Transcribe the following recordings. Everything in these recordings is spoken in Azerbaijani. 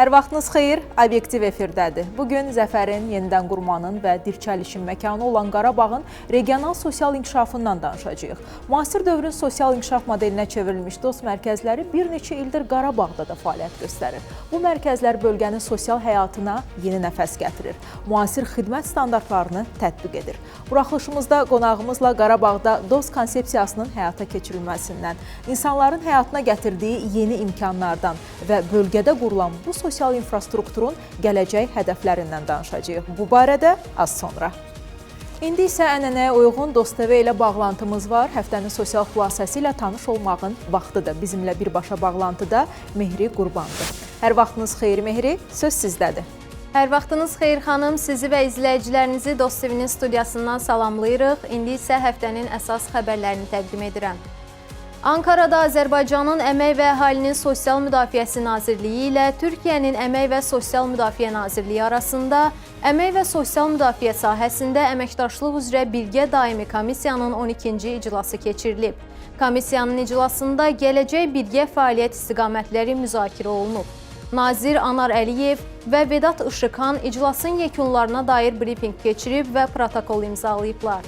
Hər vaxtınız xeyir, Obyektiv efirdədir. Bugün Zəfərin yenidən qurmanın və dirçəlişin məkanı olan Qarabağın regional sosial inkişafından danışacağıq. Müasir dövrün sosial inkişaf modelinə çevrilmiş dost mərkəzləri bir neçə ildir Qarabağda da fəaliyyət göstərir. Bu mərkəzlər bölgənin sosial həyatına yeni nəfəs gətirir. Müasir xidmət standartlarını tətbiq edir. Buraxılışımızda qonağımızla Qarabağda dost konsepsiyasının həyata keçirilməsindən, insanların həyatına gətirdiyi yeni imkanlardan və bölgədə qurulan bu sosial infrastrukturun gələcək hədəflərindən danışacağıq. Bu barədə az sonra. İndi isə ənənəyə uyğun Dost TV ilə bağlantımız var. Həftənin sosial xülasəsi ilə tanış olmağın vaxtıdır. Bizimlə birbaşa bağlantıda Mehri Qurbandır. Hər vaxtınız xeyir Mehri, söz sizdədir. Hər vaxtınız xeyir xanım, sizi və izləyicilərinizi Dost TV-nin studiyasından salamlayırıq. İndi isə həftənin əsas xəbərlərini təqdim edirəm. Ankarada Azərbaycanın Əmək və Əhalinin Sosial Müdafiəsi Nazirliyi ilə Türkiyənin Əmək və Sosial Müdafiə Nazirliyi arasında əmək və sosial müdafiə sahəsində əməkdaşlıq üzrə birgə daimi komissiyanın 12-ci iclası keçirilib. Komissiyanın iclasında gələcək birgə fəaliyyət istiqamətləri müzakirə olunub. Nazir Anar Əliyev və Vedat Işıkhan iclasın yekunlarına dair brifinq keçirib və protokol imzalayıblar.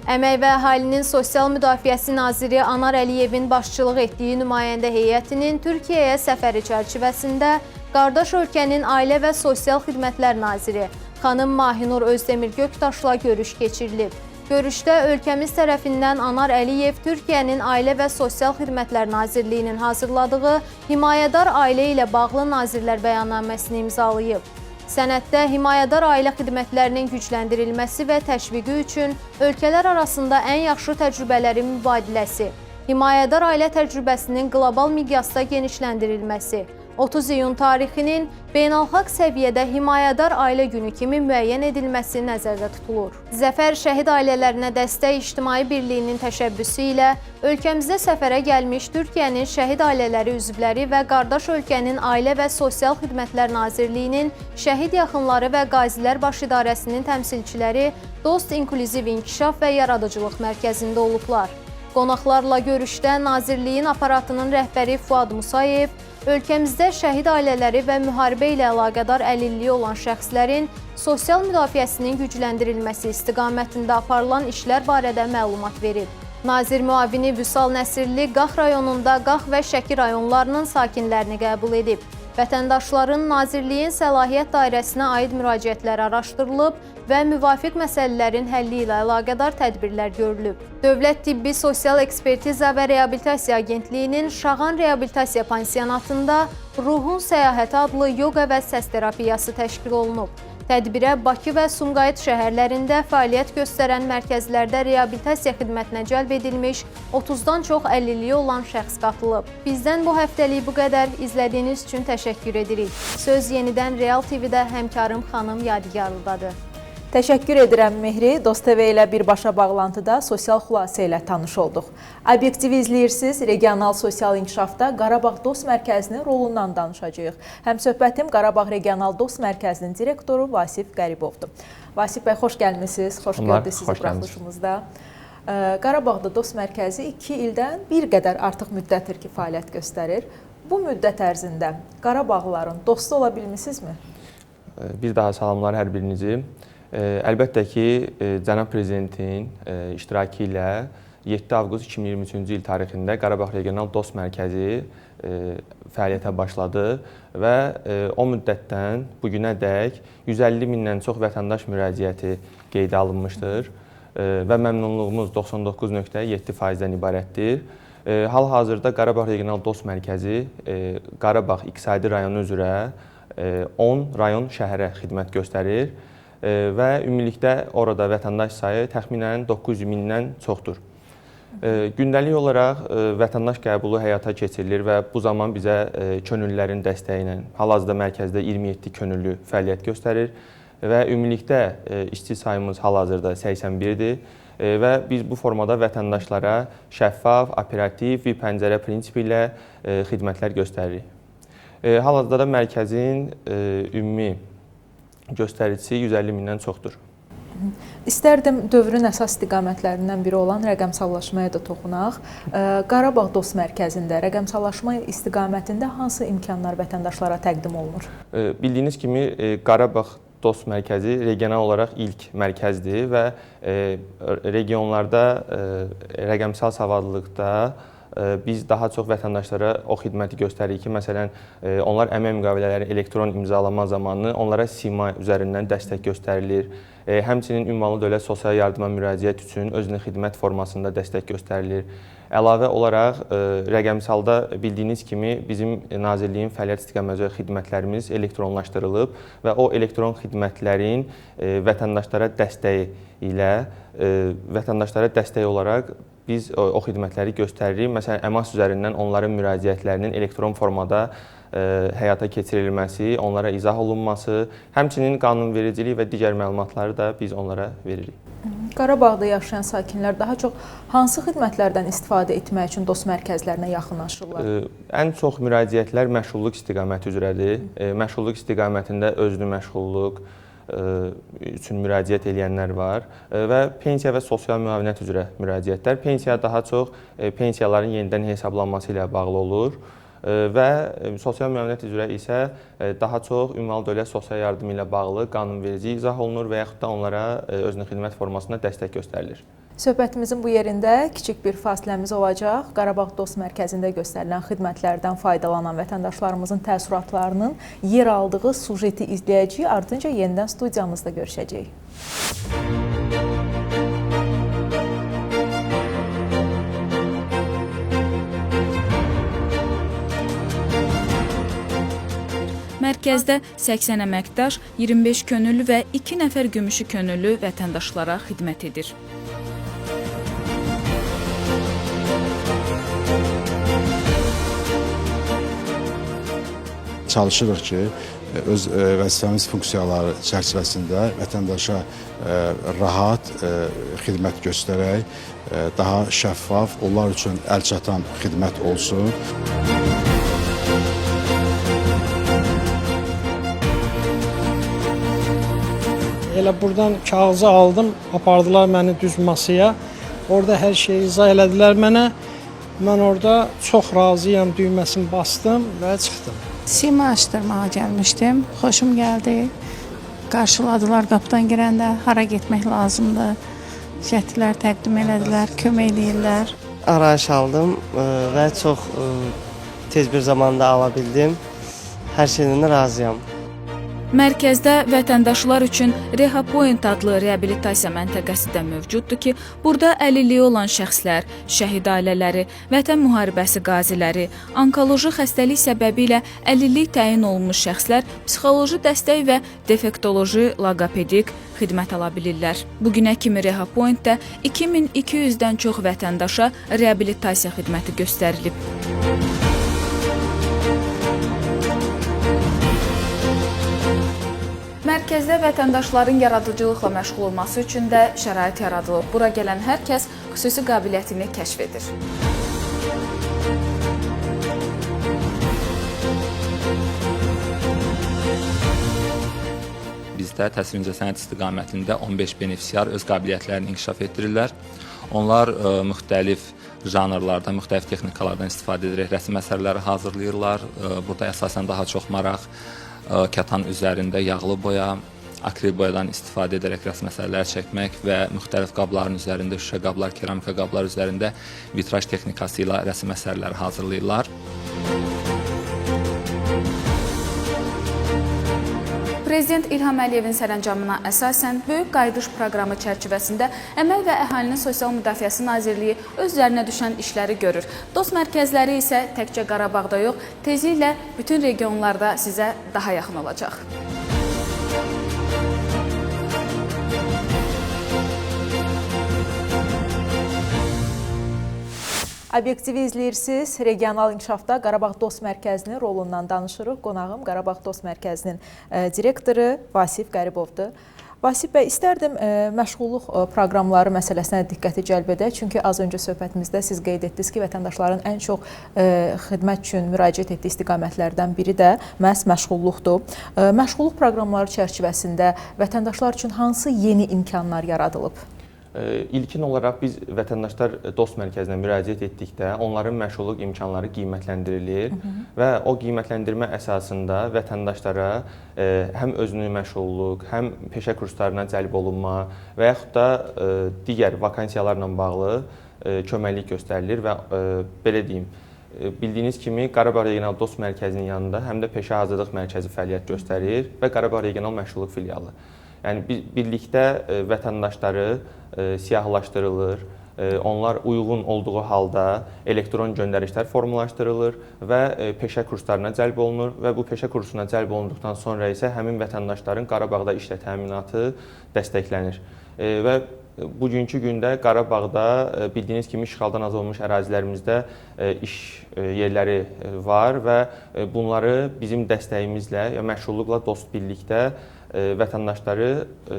Əmək və Əhalinin Sosial Müdafiəsi Naziri Anar Əliyevin başçılıq etdiyi nümayəndə heyətinin Türkiyəyə səfəri çərçivəsində qardaş ölkənin Ailə və Sosial Xidmətlər Naziri xanım Mahinur Özdemir Göktaşla görüş keçirilib. Görüşdə ölkəmiz tərəfindən Anar Əliyev Türkiyənin Ailə və Sosial Xidmətlər Nazirliyinin hazırladığı himayədar ailə ilə bağlı Nazirlər Bəyannaməsini imzalayıb. Sənəddə himayədar ailə xidmətlərinin gücləndirilməsi və təşviqi üçün ölkələr arasında ən yaxşı təcrübələrin mübadiləsi, himayədar ailə təcrübəsinin qlobal miqyasda genişləndirilməsi, 30 iyun tarixinin beynəlxalq səviyyədə himayədar ailə günü kimi müəyyən edilməsi nəzərdə tutulur. Zəfər Şəhid Ailələrinə Dəstək İctimai Birliyinin təşəbbüsü ilə ölkəmizdə səfərə gəlmiş Türkiyənin Şəhid Ailələri üzvləri və qardaş ölkənin Ailə və Sosial Xidmətlər Nazirliyinin Şəhid Yaxınları və Qazilər Baş İdarəsinin təmsilçiləri Dost İnklüziv İnkişaf və Yaradıcılıq Mərkəzində olublar. Qonaqlarla görüşdə Nazirliyin aparatının rəhbəri Fuad Musayev, ölkəmizdə şəhid ailələri və müharibə ilə əlaqədar əlilliyi olan şəxslərin sosial müdafiəsinin gücləndirilməsi istiqamətində aparılan işlər barədə məlumat verib. Nazir müavini Vüsal Nəsirli Qax rayonunda Qax və Şəki rayonlarının sakinlərini qəbul edib. Vətəndaşların Nazirliyin səlahiyyət dairəsinə aid müraciətləri araşdırılıb və müvafiq məsələlərin həlli ilə əlaqədar tədbirlər görülüb. Dövlət Tibbi Sosial Ekspertiza və Reabilitasiya Agentliyinin Şağan Reabilitasiya Pansionatında Ruhun Səyahəti adlı yoga və səs terapiyası təşkil olunub. Tədbirə Bakı və Sumqayıt şəhərlərində fəaliyyət göstərən mərkəzlərdə reabilitasiya xidmətinə cəlb edilmiş 30-dan çox əlilliyi olan şəxs qatılıb. Bizdən bu həftəlik bu qədər. İzlədiyiniz üçün təşəkkür edirik. Söz yenidən Real TV-də həmkarım xanım Yadigarlıdadır. Təşəkkür edirəm Mehri. Dost TV ilə birbaşa bağlantıda sosial xülasə ilə tanış olduq. Obyektivi izləyirsiniz. Regional sosial inkişafda Qarabağ Dost Mərkəzinin rolundan danışacağıq. Həmsöhbətim Qarabağ Regional Dost Mərkəzinin direktoru Vasif Qəribovdur. Vasif bəy, xoş gəlmisiniz. Xoş gördük sizi buraxılışımızda. Qarabağda Dost Mərkəzi 2 ildən bir qədər artıq müddətdir ki, fəaliyyət göstərir. Bu müddət ərzində Qarabağlıların dostu ola bilmisinizmi? Bir daha salamlar hər birinizi. Əlbəttə ki, Cənab Prezidentin iştirakı ilə 7 avqust 2023-cü il tarixində Qarabağ Regional Dost Mərkəzi fəaliyyətə başladı və o müddətdən bugünədək 150 mindən çox vətəndaş müraciəti qeydə alınmışdır və məmnunluğumuz 99,7%-dən ibarətdir. Hal-hazırda Qarabağ Regional Dost Mərkəzi Qarabağ iqtisadi rayonu üzrə 10 rayon şəhərə xidmət göstərir və ümumilikdə orada vətəndaş sayı təxminən 900 mindən çoxdur. Gündəlik olaraq vətəndaş qəbulu həyata keçirilir və bu zaman bizə könüllülərin dəstəyi ilə hal-hazırda mərkəzdə 27 könüllü fəaliyyət göstərir və ümumilikdə işçi sayımız hal-hazırda 81-dir və biz bu formada vətəndaşlara şəffaf, operativ və pəncərə prinsipi ilə xidmətlər göstəririk. Hal-hazırda da mərkəzin ümumi göstəricisi 150 mindən çoxdur. İstərdim dövrün əsas istiqamətlərindən biri olan rəqəmsallaşmaya da toxunaq. Qarabağ Dost Mərkəzində rəqəmsallaşma istiqamətində hansı imkanlar vətəndaşlara təqdim olunur? Bildiyiniz kimi Qarabağ Dost Mərkəzi regional olaraq ilk mərkəzdir və regionlarda rəqəmsal savadlılıqda biz daha çox vətəndaşlara o xidməti göstəririk ki, məsələn, onlar əmək müqavilələri elektron imzalama zamanı onlara SIMA üzərindən dəstək göstərilir. Həmçinin ünvanlı dövlət sosial yardıma müraciət üçün özünə xidmət formasında dəstək göstərilir. Əlavə olaraq rəqəmsalda bildiyiniz kimi bizim Nazirliyin fəaliyyət istiqaməti xidmətlərimiz elektronlaşdırılıb və o elektron xidmətlərin vətəndaşlara dəstəyi ilə vətəndaşlara dəstək olaraq biz o xidmətləri göstəririk. Məsələn, əmas üzərindən onların müraciətlərinin elektron formada həyata keçirilməsi, onlara izah olunması, həmçinin qanunvericilik və digər məlumatları da biz onlara veririk. Qarabağda yaşayan sakinlər daha çox hansı xidmətlərdən istifadə etmək üçün dost mərkəzlərinə yaxınlaşırlar? Ən çox müraciətlər məşğulluq istiqaməti üzrədir. Məşğulluq istiqamətində özlü məşğulluq üçün müraciət edənlər var və pensiya və sosial müavinət üzrə müraciətlər. Pensiya daha çox pensiyaların yenidən hesablanması ilə bağlı olur və sosial müavinət üzrə isə daha çox ünvanlı dövlət sosial yardımı ilə bağlı qanunverici izah olunur və yaxud da onlara özünə xidmət formasında dəstək göstərilir. Söhbətimizin bu yerində kiçik bir fasiləmiz olacaq. Qarabağ Dost Mərkəzində göstərilən xidmətlərdən faydalanan vətəndaşlarımızın təəssüratlarının yer aldığı sujeti izləyəcəyik. Ardınca yenidən studiyamızda görüşəcəyik. Mərkəzdə 80 əməkdaş, 25 könüllü və 2 nəfər gümüşü könüllü vətəndaşlara xidmət edir. Çalışırıq ki, öz vəzifəmiz funksiyaları çərçivəsində vətəndaşa rahat xidmət göstərək, daha şəffaf, onlar üçün əlçatan xidmət olsun. Elə buradan kağızı aldım, apardılar məni düz masaya. Orada hər şeyi izah elədilər mənə. Mən orada çox razıyam düyməsini bastım və çıxdım. SIMA açdırmağa gəlmişdim. Xoşum gəldi. Qarşıladılar qapıdan girəndə, hara getmək lazımdır. Cəhdlər təqdim elədilər, kömək edirlər. Arayış aldım və çox tez bir zamanda ala bildim. Hər şeydən razıyam. Mərkəzdə vətəndaşlar üçün RehaPoint adlı reabilitasiya məntəqəsi də mövcuddur ki, burada əlilliyi olan şəxslər, şəhid ailələri, vətən müharibəsi qaziləri, onkoloji xəstəlik səbəbilə əlillik təyin olunmuş şəxslər psixoloji dəstək və defektoloji, loqopedik xidmət ala bilirlər. Bugünə kimi RehaPointdə 2200-dən çox vətəndaşa reabilitasiya xidməti göstərilib. Mərkəzdə vətəndaşların yaradıcılıqla məşğul olması üçün də şərait yaradılıb. Bura gələn hər kəs xüsusi qabiliyyətini kəşf edir. Bizdə təsvir incəsənət istiqamətində 15 benefisiar öz qabiliyyətlərini inkişaf etdirirlər. Onlar müxtəlif janrlarda, müxtəlif texnikalardan istifadə edərək rəsm əsərləri hazırlayırlar. Burada əsasən daha çox maraq kətan üzərində yağlı boya, akril boyadan istifadə edərək rəsm əsərləri çəkmək və müxtəlif qabların üzərində, şüşə qablar, keramika qablar üzərində vitraj texnikası ilə rəsm əsərləri hazırlayırlar. Prezident İlham Əliyevin sərəncamına əsasən Böyük Qayıdış proqramı çərçivəsində Əmək və Əhalinin Sosial Müdafiəsi Nazirliyi öz üzərinə düşən işləri görür. Dost mərkəzləri isə təkcə Qarabağda yox, tezliklə bütün regionlarda sizə daha yaxın olacaq. Obyektivi izləyirsiniz. Regional inkişafda Qarabağ Dost Mərkəzinin rolundan danışırıq. Qonağım Qarabağ Dost Mərkəzinin direktoru Vasif Qəribovdur. Vasif bəy, istərdim məşğulluq proqramları məsələsinə diqqəti cəlb edək. Çünki az öncə söhbətimizdə siz qeyd etdiniz ki, vətəndaşların ən çox xidmət üçün müraciət etdiyi istiqamətlərdən biri də məhz məşğulluqdur. Məşğulluq proqramları çərçivəsində vətəndaşlar üçün hansı yeni imkanlar yaradılıb? İlkin olaraq biz vətəndaşlar dost mərkəzinə müraciət etdikdə onların məşğulluq imkanları qiymətləndirilir və o qiymətləndirmə əsasında vətəndaşlara həm özünün məşğulluq, həm peşə kurslarına cəlb olunma və yaxud da digər vakansiyalarla bağlı köməklik göstərilir və belə deyim, bildiyiniz kimi Qarabağ Regional Dost Mərkəzinin yanında həm də Peşə Hazırlıq Mərkəzi fəaliyyət göstərir və Qarabağ Regional Məşğulluq Filialı. Yəni birlikdə vətəndaşları siyahılaşdırılır, onlar uyğun olduğu halda elektron göndərişlər formalaşdırılır və peşə kurslarına cəlb olunur və bu peşə kursuna cəlb olunduqdan sonra isə həmin vətəndaşların Qarabağda işlə təminatı dəstəklənir. Və bugünkü gündə Qarabağda bildiyiniz kimi işğaldan azad olunmuş ərazilərimizdə iş yerləri var və bunları bizim dəstəyimizlə, məşğulluqla dost birlikdə vətəndaşları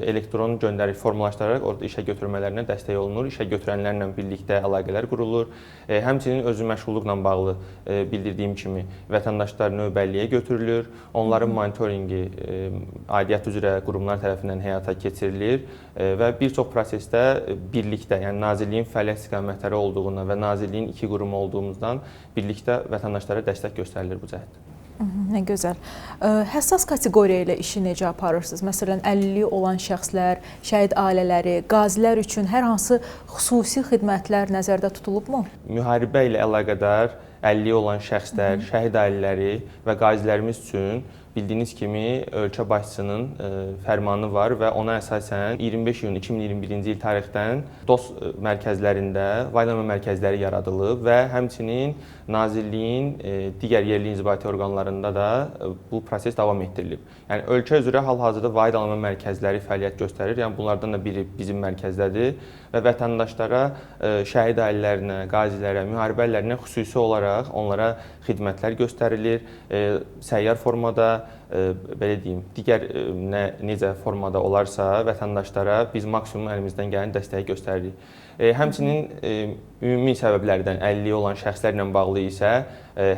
elektron göndəriş formalaşdıraraq orada işə götürmələrinə dəstək olunur, işə götürənlərlə birlikdə əlaqələr qurulur. Həmçinin özü məşğulluqla bağlı bildirdiyim kimi vətəndaşlar növbəlliyə götürülür, onların monitorinqi aidiyyət üzrə qurumlar tərəfindən həyata keçirilir və bir çox prosesdə birlikdə, yəni Nazirliyin fəaliyyət istiqamətləri olduğundan və Nazirliyin iki qurumu olduğumuzdan birlikdə vətəndaşlara dəstək göstərilir bu cəhətdə. Nə gözəl. Həssas kateqoriya ilə işi necə aparırsınız? Məsələn, əlilliyi olan şəxslər, şəhid ailələri, qazilər üçün hər hansı xüsusi xidmətlər nəzərdə tutulubmu? Müharibə ilə əlaqədar əlilliyi olan şəxslər, şəhid ailələri və qazilərimiz üçün bildiyiniz kimi ölkə başçısının fərmanı var və ona əsasən 25 iyun 2021-ci il tarixdən dost mərkəzlərində vaylama mərkəzləri yaradılıb və həmçinin Nazirliyin digər yerli inzibati orqanlarında da bu proses davam etdirilib. Yəni ölkə üzrə hal-hazırda vahid alma mərkəzləri fəaliyyət göstərir. Yəni bunlardan da biri bizim mərkəzdədir və vətəndaşlara, şəhid ailələrinə, qazilərə, müharibə əllərinə xüsusi olaraq onlara xidmətlər göstərilir. Səyyar formada, belə deyim, digər necə formada olarsa vətəndaşlara biz maksimum əlimizdən gələn dəstəyi göstəririk. Həmçinin ümumi səbəblərdən əlilliyi olan şəxslərlə bağlı isə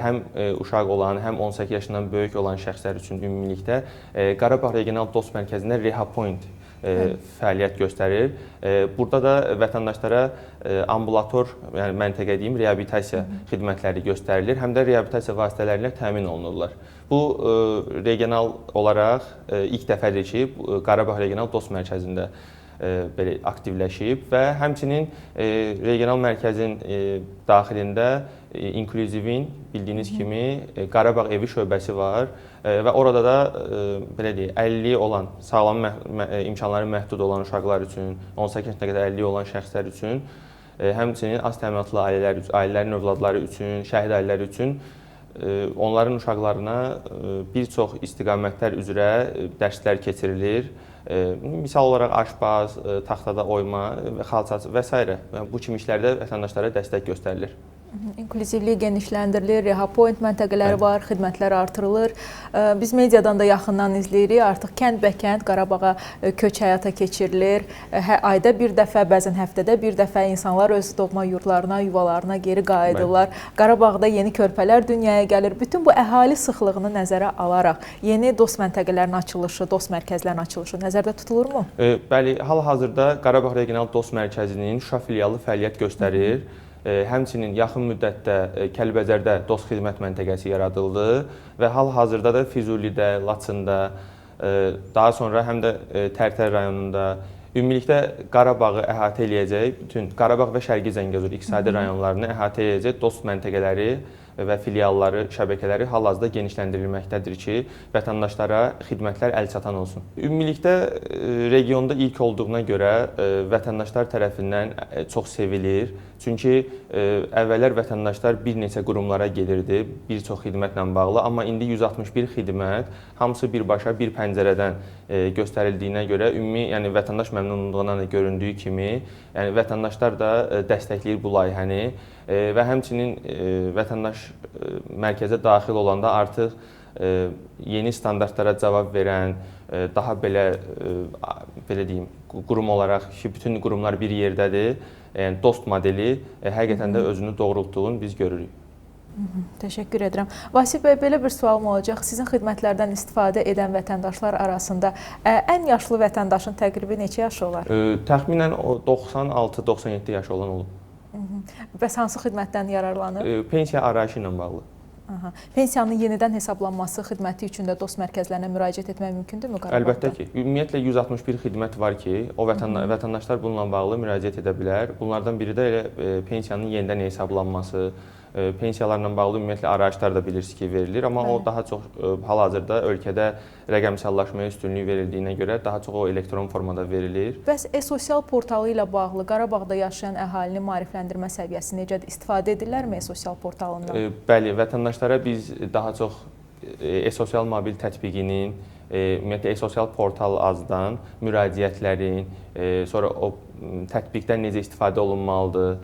həm uşaq olan, həm 18 yaşından böyük olan şəxslər üçün ümumilikdə Qarabağ Regional Dost Mərkəzində RehaPoint fəaliyyət göstərir. Burada da vətəndaşlara ambulator, yəni məntəqə deyim, reabilitasiya xidmətləri göstərilir, həm də reabilitasiya vasitələri ilə təmin olunurlar. Bu regional olaraq ilk dəfədir ki, Qarabağ Regional Dost Mərkəzində belə aktivləşib və həmçinin regional mərkəzin daxilində İnklüzivin bildiyiniz kimi Qarabağ evi şöbəsi var və orada da belə deyək, əlilliyi olan, sağlam imkanları məhdud olan uşaqlar üçün, 18 yaşına qədər əlilliyi olan şəxslər üçün, həmçinin az təminatlı ailələrin övladları üçün, şəhid ailələri üçün onların uşaqlarına bir çox istiqamətlər üzrə dərslər keçirilir. Misal olaraq aşpaz, taxtada oyma, xalçaçı və s. Bu kimi işlərdə vətəndaşlara dəstək göstərilir. İnklüzivlik genişləndirilir, RehaPoint məntəqələri var, xidmətlər artırılır. Biz mediadan da yaxından izləyirik. Artıq kənd-bəkənd Qarabağa köç həyata keçirilir. Ayda bir dəfə, bəzən həftədə bir dəfə insanlar öz doğma yurdlarına, yuvalarına geri qayıdırlar. Qarabağda yeni körpələr dünyaya gəlir. Bütün bu əhali sıxlığını nəzərə alaraq yeni dost məntəqələrinin açılışı, dost mərkəzlərinin açılışı nəzərdə tutulurmu? Bəli, hal-hazırda Qarabağ Regional Dost Mərkəzinin Şuşa filialı fəaliyyət göstərir. Həmçinin yaxın müddətdə Kəlbəcərdə dost xidmət məntəqəsi yaradıldı və hal-hazırda da Füzulidə, Laçında, daha sonra həm də Tərtər rayonunda ümumilikdə Qarabağı əhatə eləyəcək, bütün Qarabağ və Şərqi Zəngəzur iqtisadi rayonlarını əhatə eləyəcək dost məntəqələri və filialları, şəbəkələri hal-hazırda genişləndirilməkdədir ki, vətəndaşlara xidmətlər əlçatan olsun. Ümumilikdə regionda ilk olduğuna görə vətəndaşlar tərəfindən çox sevilir. Çünki əvvəllər vətəndaşlar bir neçə qurumlara gelirdi, bir çox xidmətlə bağlı, amma indi 161 xidmət hamısı birbaşa bir pəncərədən göstərildiyinə görə ümumi, yəni vətəndaş məmnunluğundan da göründüyü kimi, yəni vətəndaşlar da dəstəkləyir bu layihəni və həmçinin vətəndaş mərkəzə daxil olanda artıq yeni standartlara cavab verən, daha belə deyim, qurum olaraq ki, bütün qurumlar bir yerdədir. Yəni dost modeli həqiqətən də özünü doğrultduğunu biz görürük. Təşəkkür edirəm. Vasif bəy, belə bir sualım olacaq. Sizin xidmətlərdən istifadə edən vətəndaşlar arasında ən yaşlı vətəndaşın təqribi neçə yaşı olar? Təxminən 96-97 yaş olan olub. Bəs hansı xidmətdən yararlanır? Pensiya arayışı ilə bağlı. Pensiyanın yenidən hesablanması xidməti üçün də dost mərkəzlərinə müraciət etmək mümkündürmü Qarabağda? Əlbəttə ki. Ümumiyyətlə 161 xidmət var ki, o vətəndaşlar bununla bağlı müraciət edə bilər. Bunlardan biri də elə pensiyanın yenidən hesablanması, pensiyalarla bağlı ümumiyyətlə arayışlar da bilirsiniz ki, verilir, amma o daha çox hal-hazırda ölkədə rəqəmsallaşmaya üstünlük verildiyinə görə daha çox o elektron formada verilir. Bəs e-sosial portalı ilə bağlı Qarabağda yaşayan əhalinin maarifləndirmə səviyyəsi necədir? İstifadə edirlərmi e-sosial portalından? Bəli, vətəndaşlara biz daha çox e-sosial mobil tətbiqinin, ümumiyyətlə e-sosial portal azdan müraciətlərin, sonra o tətbiqdən necə istifadə olunmalıdır,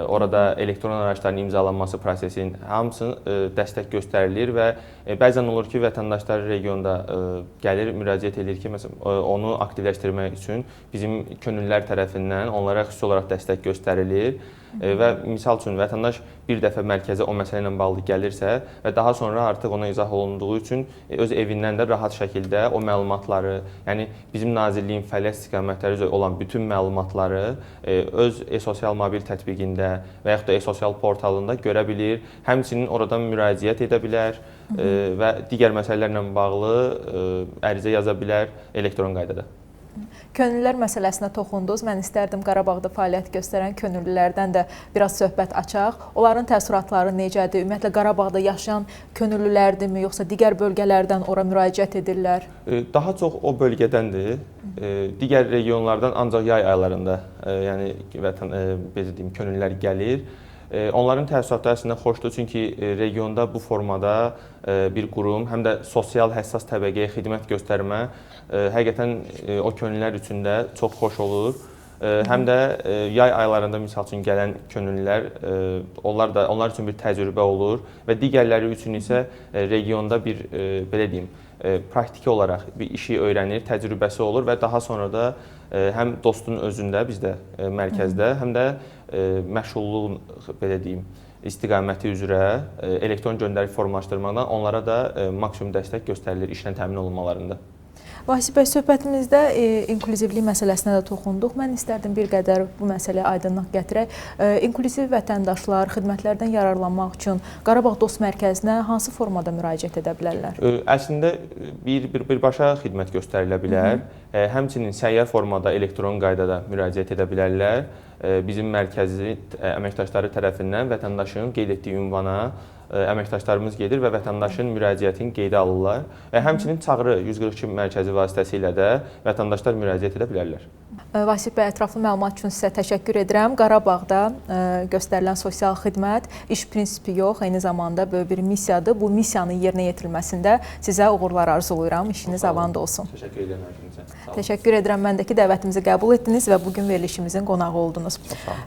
orada elektron araçların imzalanması prosesinin hamısını dəstək göstərilir və bəzən olur ki, vətəndaşlar regionda gəlir, müraciət edir ki, məsələn, onu aktivləşdirmək üçün bizim könüllülər tərəfindən onlara xüsusi olaraq dəstək göstərilir və misal üçün vətəndaş bir dəfə mərkəzə o məsələ ilə bağlı gəlirsə və daha sonra artıq ona izah olunduğu üçün öz evindən də rahat şəkildə o məlumatları, yəni bizim Nazirliyin fəaliyyət istiqamətləri üzrə olan bütün məlumatları öz e-sosial mobil tətbiqində və yaxud da e-sosial portalında görə bilir. Həmçinin oradan müraciət edə bilər və digər məsələlərlə bağlı ərizə yaza bilər elektron qaydada. Könüllülər məsələsinə toxundunuz. Mən istərdim Qarabağda fəaliyyət göstərən könüllülərdən də biraz söhbət açaq. Onların təəssüratları necədir? Ümumiyyətlə Qarabağda yaşayan könüllülərdirmi, yoxsa digər bölgələrdən ora müraciət edirlər? Daha çox o bölgədəndir. Digər regionlardan ancaq yay aylarında, yəni belə deyim, könüllülər gəlir. Onların təəssüratları əslində xoşdur, çünki regionda bu formada bir qurum, həm də sosial həssas təbəqəyə xidmət göstərmə həqiqətən o könüllülər üçün də çox xoş olur. Həm də yay aylarında misal üçün gələn könüllülər, onlar üçün bir təcrübə olur və digərləri üçün isə regionda bir, belə deyim, praktiki olaraq bir işi öyrənir, təcrübəsi olur və daha sonra da həm dostun özündə, bizdə mərkəzdə, həm də məşğulluğun, belə deyim, istiqaməti üzrə elektron göndəriş formalaşdırmaqdan onlara da maksimum dəstək göstərilir işlə təmin olunmalarında. Vasif bəy, söhbətimizdə inklüzivlik məsələsinə də toxunduq. Mən istərdim bir qədər bu məsələyə aydınlıq gətirək. İnklüziv vətəndaşlar xidmətlərdən yararlanmaq üçün Qarabağ Dost Mərkəzinə hansı formada müraciət edə bilərlər? Əslində birbaşa xidmət göstərilə bilər. Həmçinin səyyar formada elektron qaydada müraciət edə bilərlər. Bizim mərkəzi əməkdaşları tərəfindən vətəndaşın qeyd etdiyi ünvana əməkdaşlarımız gedir və vətəndaşın müraciətini qeydə alırlar. Həmçinin çağrı 142 mərkəzi vasitəsilə də vətəndaşlar müraciət edə bilərlər. Vasif bəy, ətraflı məlumat üçün sizə təşəkkür edirəm. Qarabağda göstərilən sosial xidmət iş prinsipi yox, eyni zamanda böyük bir missiyadır. Bu missiyanın yerinə yetirilməsində sizə uğurlar arzulayıram. İşiniz avand olsun. Təşəkkür edirəm hər gününüzə. Təşəkkür edirəm. Məndəki dəvətimizi qəbul etdiniz və bugün verilişimizin qonağı oldunuz.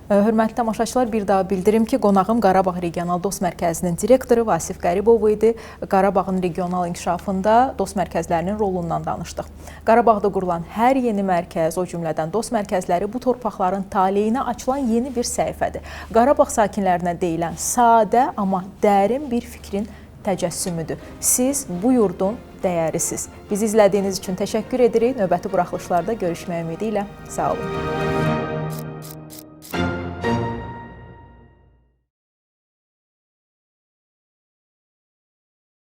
Hörmətli tamaşaçılar, bir daha bildirim ki, qonağım Qarabağ Regional Dost Mərkəzinin direktoru Vasif Qəribov idi. Qarabağın regional inkişafında dost mərkəzlərinin rolundan danışdıq. Qarabağda qurulan hər yeni mərkəz, o cümlədən dost mərkəzləri bu torpaqların taleyinə açılan yeni bir səhifədir. Qarabağ sakinlərinə deyilən sadə, amma dərin bir fikrin təcəssümüdür. Siz bu yurdun dəyərisiz. Bizi izlədiyiniz üçün təşəkkür edirik. Növbəti buraxılışlarda görüşmək ümidi ilə sağ olun.